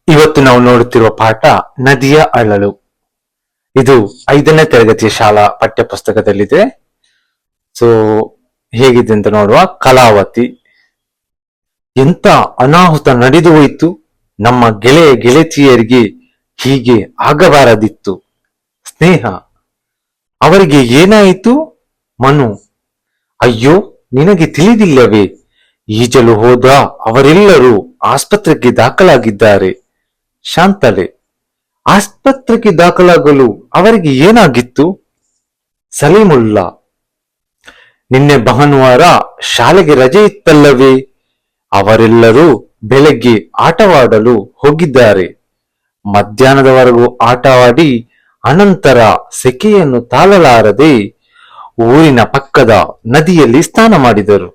ಇವತ್ತು ನಾವು ನೋಡುತ್ತಿರುವ ಪಾಠ ನದಿಯ ಅಳಲು. ಇದು 5ನೇ ತರಗತಿಯ ಶಾಲಾ ಪಠ್ಯ ಪುಸ್ತಕದಲ್ಲಿದೆ. ಸೊ ಹೇಗಿದೆ ಅಂತ ನೋಡುವ. ಕಲಾವತಿ. ಎಂತ ಅನಾಹುತ ನಡೆದು ಹೋಯಿತು. ನಮ್ಮ ಗೆಳೆಯ ಗೆಳತಿಯರಿಗೆ ಹೀಗೆ ಆಗಬಾರದಿತ್ತು. ಸ್ನೇಹ, ಅವರಿಗೆ ಏನಾಯಿತು? ಮನು, ಅಯ್ಯೋ ನಿನಗೆ ತಿಳಿದಿಲ್ಲವೇ? ಈಜಲು ಹೋದ ಅವರೆಲ್ಲರೂ ಆಸ್ಪತ್ರೆಗೆ ದಾಖಲಾಗಿದ್ದಾರೆ. ಶಾಂತಲೆ, ಆಸ್ಪತ್ರೆಗೆ ದಾಖಲಾಗಲು ಅವರಿಗೆ ಏನಾಗಿತ್ತು? ಸಲೀಮುಲ್ಲಾ, ನಿನ್ನೆ ಭಾನುವಾರ ಶಾಲೆಗೆ ರಜೆ ಇತ್ತಲ್ಲವೇ? ಅವರೆಲ್ಲರೂ ಬೆಳಗ್ಗೆ ಆಟವಾಡಲು ಹೋಗಿದ್ದಾರೆ. ಮಧ್ಯಾಹ್ನದವರೆಗೂ ಆಟವಾಡಿ ಅನಂತರ ಸೆಕೆಯನ್ನು ತಾಳಲಾರದೆ ಊರಿನ ಪಕ್ಕದ ನದಿಯಲ್ಲಿ ಸ್ನಾನ ಮಾಡಿದರು.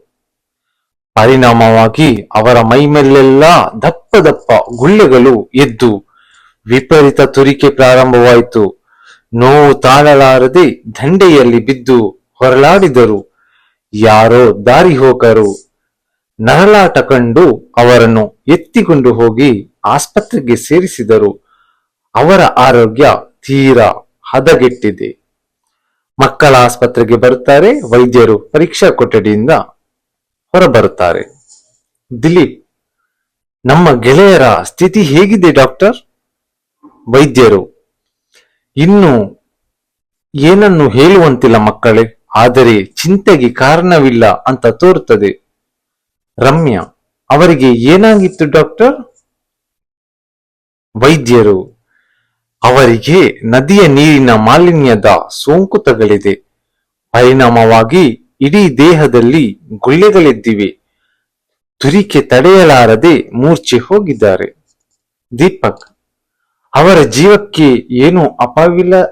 ಪರಿಣಾಮವಾಗಿ ಅವರ ಮೈಮೇಲೆಲ್ಲ ದಪ್ಪ ದಪ್ಪ ಗುಳ್ಳೆಗಳು ಎದ್ದು ವಿಪರೀತ ತುರಿಕೆ ಪ್ರಾರಂಭವಾಯಿತು. ನೋವು ತಾಳಲಾರದೆ ದಂಡೆಯಲ್ಲಿ ಬಿದ್ದು ಹೊರಲಾಡಿದರು. ಯಾರೋ ದಾರಿ ಹೋಗರು ನರಳಾಟ ಕಂಡು ಅವರನ್ನು ಎತ್ತಿಕೊಂಡು ಹೋಗಿ ಆಸ್ಪತ್ರೆಗೆ ಸೇರಿಸಿದರು. ಅವರ ಆರೋಗ್ಯ ತೀರಾ ಹದಗೆಟ್ಟಿದೆ. ಮಕ್ಕಳ ಆಸ್ಪತ್ರೆಗೆ ಬರುತ್ತಾರೆ. ವೈದ್ಯರು ಪರೀಕ್ಷಾ ಕೊಠಡಿಯಿಂದ ಹೊರಬರುತ್ತಾರೆ. ದಿಲೀಪ್, ನಮ್ಮ ಗೆಳೆಯರ ಸ್ಥಿತಿ ಹೇಗಿದೆ ಡಾಕ್ಟರ್? ವೈದ್ಯರು, ಇನ್ನು ಏನನ್ನು ಹೇಳುವಂತಿಲ್ಲ ಮಕ್ಕಳೇ, ಆದರೆ ಚಿಂತೆಗೆ ಕಾರಣವಿಲ್ಲ ಅಂತ ತೋರುತ್ತದೆ. ರಮ್ಯಾ, ಅವರಿಗೆ ಏನಾಗಿತ್ತು ಡಾಕ್ಟರ್? ವೈದ್ಯರು, ಅವರಿಗೆ ನದಿಯ ನೀರಿನ ಮಾಲಿನ್ಯದ ಸೋಂಕು ತಗಲಿದೆ. ಪರಿಣಾಮವಾಗಿ ಇಡೀ ದೇಹದಲ್ಲಿ ಗುಳ್ಳೆಗಳೆದ್ದಿವೆ. ತುರಿಕೆ ತಡೆಯಲಾರದೆ ಮೂರ್ಛೆ ಹೋಗಿದ್ದಾರೆ. ದೀಪಕ್, ಅವರ ಜೀವಕ್ಕೆ ಏನು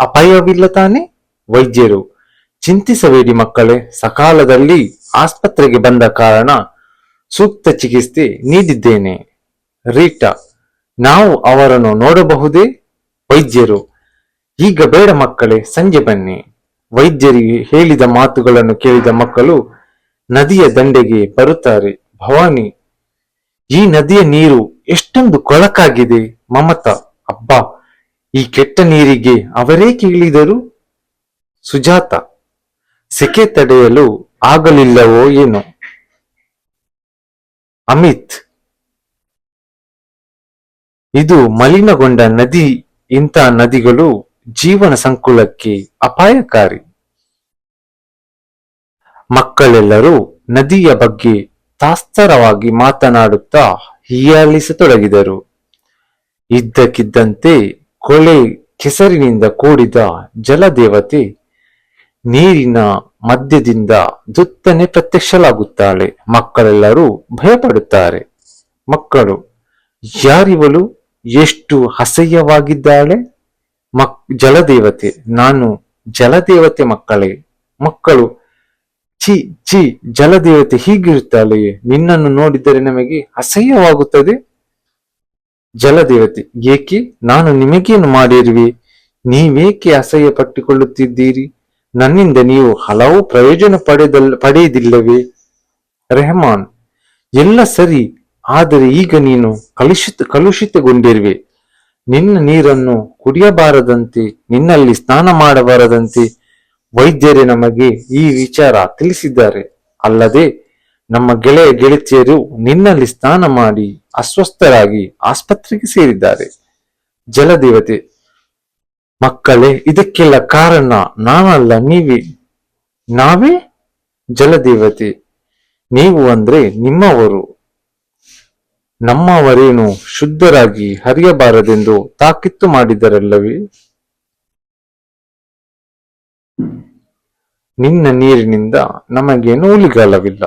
ಅಪಾಯವಿಲ್ಲ ತಾನೆ? ವೈದ್ಯರು, ಚಿಂತಿಸಬೇಡಿ ಮಕ್ಕಳೇ, ಸಕಾಲದಲ್ಲಿ ಆಸ್ಪತ್ರೆಗೆ ಬಂದ ಕಾರಣ ಸೂಕ್ತ ಚಿಕಿತ್ಸೆ ನೀಡಿದ್ದೇನೆ. ರೀಟಾ, ನಾವು ಅವರನ್ನು ನೋಡಬಹುದೇ? ವೈದ್ಯರು, ಈಗ ಬೇಡ ಮಕ್ಕಳೇ, ಸಂಜೆ ಬನ್ನಿ. ವೈದ್ಯರಿಗೆ ಹೇಳಿದ ಮಾತುಗಳನ್ನು ಕೇಳಿದ ಮಕ್ಕಳು ನದಿಯ ದಂಡೆಗೆ ಬರುತ್ತಾರೆ. ಭವಾನಿ, ಈ ನದಿಯ ನೀರು ಎಷ್ಟೊಂದು ಕೊಳಕಾಗಿದೆ. ಮಮತಾ, ಅಬ್ಬಾ, ಈ ಕೆಟ್ಟ ನೀರಿಗೆ ಅವರೇಕೆ ಇಳಿದರು? ಸುಜಾತ, ಸೆಕೆ ತಡೆಯಲು ಆಗಲಿಲ್ಲವೋ ಏನೋ. ಅಮಿತ್, ಇದು ಮಲಿನಗೊಂಡ ನದಿ. ಇಂಥ ನದಿಗಳು ಜೀವನ ಸಂಕುಲಕ್ಕೆ ಅಪಾಯಕಾರಿ. ಮಕ್ಕಳೆಲ್ಲರೂ ನದಿಯ ಬಗ್ಗೆ ತಾತ್ಸಾರವಾಗಿ ಮಾತನಾಡುತ್ತಾ ಹೀಯಾಳಿಸತೊಡಗಿದರು. ಇದ್ದಕ್ಕಿದ್ದಂತೆ ಕೊಳೆ ಕೆಸರಿನಿಂದ ಕೂಡಿದ ಜಲದೇವತೆ ನೀರಿನ ಮಧ್ಯದಿಂದ ದುತ್ತನೆ ಪ್ರತ್ಯಕ್ಷಲಾಗುತ್ತಾಳೆ. ಮಕ್ಕಳೆಲ್ಲರೂ ಭಯಪಡುತ್ತಾರೆ. ಮಕ್ಕಳು, ಯಾರಿವಳು? ಎಷ್ಟು ಅಸಹ್ಯವಾಗಿದ್ದಾಳೆ. ಜಲದೇವತೆ, ನಾನು ಜಲದೇವತೆ ಮಕ್ಕಳೇ. ಮಕ್ಕಳು, ಛೀ ಛೀ, ಜಲದೇವತೆ ಹೀಗಿರುತ್ತಾಳೆಯೇ? ನಿನ್ನನ್ನು ನೋಡಿದರೆ ನಮಗೆ ಅಸಹ್ಯವಾಗುತ್ತದೆ. ಜಲದೇವತೆ, ಏಕೆ? ನಾನು ನಿಮಗೇನು ಮಾಡಿರುವೆ? ನೀವೇಕೆ ಅಸಹ್ಯ ಪಟ್ಟುಕೊಳ್ಳುತ್ತಿದ್ದೀರಿ? ನನ್ನಿಂದ ನೀವು ಹಲವು ಪ್ರಯೋಜನ ಪಡೆಯುವುದಿಲ್ಲವೇ? ರೆಹಮಾನ್, ಎಲ್ಲ ಸರಿ, ಆದರೆ ಈಗ ನೀನು ಕಲುಷಿತಗೊಂಡಿರುವೆ. ನಿನ್ನ ನೀರನ್ನು ಕುಡಿಯಬಾರದಂತೆ, ನಿನ್ನಲ್ಲಿ ಸ್ನಾನ ಮಾಡಬಾರದಂತೆ ವೈದ್ಯರೇ ನಮಗೆ ಈ ವಿಚಾರ ತಿಳಿಸಿದ್ದಾರೆ. ಅಲ್ಲದೆ ನಮ್ಮ ಗೆಳೆಯ ಗೆಳತಿಯರು ನಿನ್ನಲ್ಲಿ ಸ್ನಾನ ಮಾಡಿ ಅಸ್ವಸ್ಥರಾಗಿ ಆಸ್ಪತ್ರೆಗೆ ಸೇರಿದ್ದಾರೆ. ಜಲದೇವತೆ, ಮಕ್ಕಳೇ, ಇದಕ್ಕೆಲ್ಲ ಕಾರಣ ನಾನಲ್ಲ, ನೀವೇ. ನಾವೇ? ಜಲದೇವತೆ, ನೀವು ಅಂದ್ರೆ ನಿಮ್ಮವರು. ನಮ್ಮವರೇನು ಶುದ್ಧರಾಗಿ ಹರಿಯಬಾರದೆಂದು ತಾಕೀತು ಮಾಡಿದರಲ್ಲವೇ? ನಿನ್ನ ನೀರಿನಿಂದ ನಮಗೇನು ಉಳಿಗಾಲವಿಲ್ಲ.